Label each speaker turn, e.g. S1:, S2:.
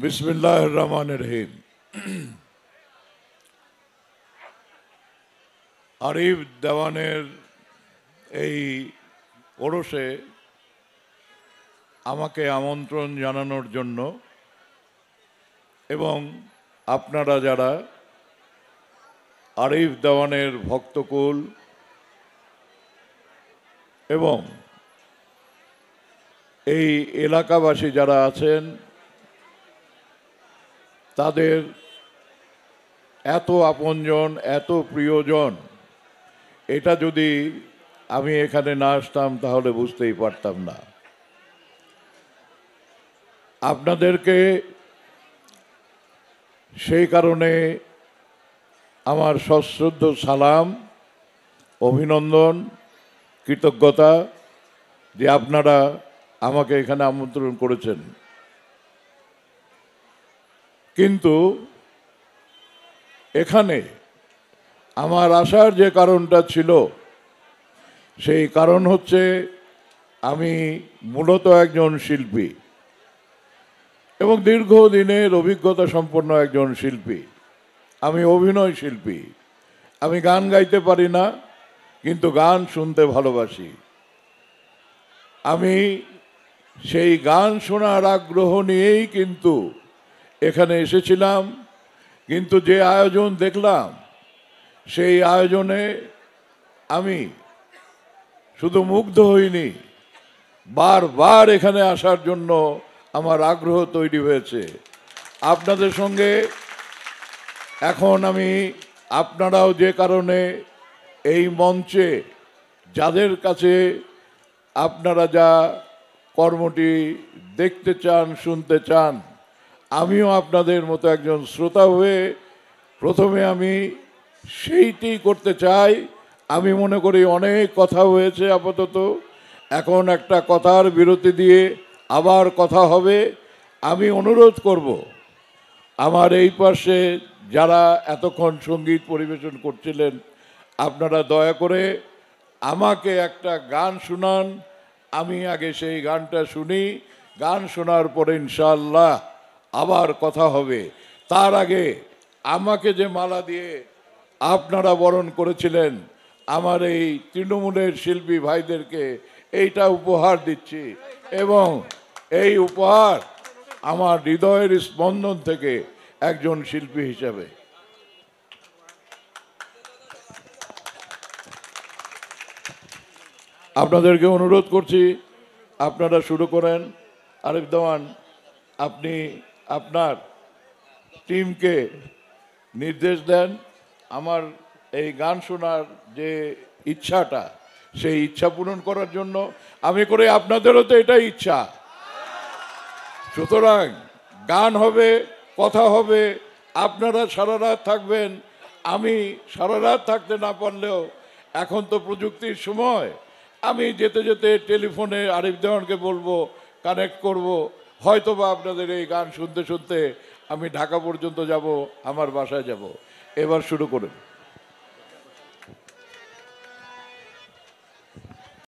S1: বিসমিল্লাহির রহমানির রহিম। আরিফ দেওয়ানের এই ওরসে আমাকে আমন্ত্রণ জানানোর জন্য এবং আপনারা যারা আরিফ দেওয়ানের ভক্তকুল এবং এই এলাকাবাসী যারা আছেন তাদের এত আপনজন, এত প্রিয়জন, এটা যদি আমি এখানে না আসতাম তাহলে বুঝতেই পারতাম না। আপনাদেরকে সেই কারণে আমার সশ্রদ্ধ সালাম, অভিনন্দন, কৃতজ্ঞতা যে আপনারা আমাকে এখানে আমন্ত্রণ করেছেন। কিন্তু এখানে আমার আসার যে কারণটা ছিল সেই কারণ হচ্ছে আমি মূলত একজন শিল্পী এবং দীর্ঘদিনের অভিজ্ঞতা সম্পন্ন একজন শিল্পী। আমি অভিনয় শিল্পী। আমি গান গাইতে পারি না, কিন্তু গান শুনতে ভালোবাসি। আমি সেই গান শোনার আগ্রহ নিয়েই কিন্তু এখানে এসেছিলাম। কিন্তু যে আয়োজন দেখলাম সেই আয়োজনে আমি শুধু মুগ্ধ হইনি, বারবার এখানে আসার জন্য আমার আগ্রহ তৈরি হয়েছে। আপনাদের সঙ্গে এখন আমি, আপনারাও যে কারণে এই মঞ্চে যাদের কাছে আপনারা যা কর্মটি দেখতে চান, শুনতে চান, আমিও আপনাদের মতো একজন শ্রোতা হয়ে প্রথমে আমি সেইটি করতে চাই। আমি মনে করি অনেক কথা হয়েছে আপাতত, এখন একটা কথার বিরতি দিয়ে আবার কথা হবে। আমি অনুরোধ করব আমার এই পাশে যারা এতক্ষণ সঙ্গীত পরিবেশন করছিলেন, আপনারা দয়া করে আমাকে একটা গান শোনান। আমি আগে সেই গানটা শুনি, গান শোনার পরে ইনশাআল্লাহ আবার কথা হবে। তার আগে আমাকে যে মালা দিয়ে আপনারা বরণ করেছিলেন, আমার এই তৃণমূলের শিল্পী ভাইদেরকে এইটা উপহার দিচ্ছি এবং এই উপহার আমার হৃদয়ের স্পন্দন থেকে একজন শিল্পী হিসাবে। আপনাদেরকে অনুরোধ করছি আপনারা শুরু করেন। আরিফ দেওয়ান, আপনি আপনার টিমকে নির্দেশ দেন। আমার এই গান শোনার যে ইচ্ছাটা, সেই ইচ্ছা পূরণ করার জন্য আমি করে, আপনাদেরও তো এটাই ইচ্ছা। সুতরাং গান হবে, কথা হবে, আপনারা সারা রাত থাকবেন। আমি সারা রাত থাকতে না পারলেও এখন তো প্রযুক্তির সময়, আমি যেতে যেতে টেলিফোনে আরিফ দেওয়ানকে বলবো, কানেক্ট করব। হয়তোবা আপনাদের এই গান শুনতে শুনতে আমি ঢাকা পর্যন্ত যাব, আমার বাসায় যাব। এবার শুরু করুন।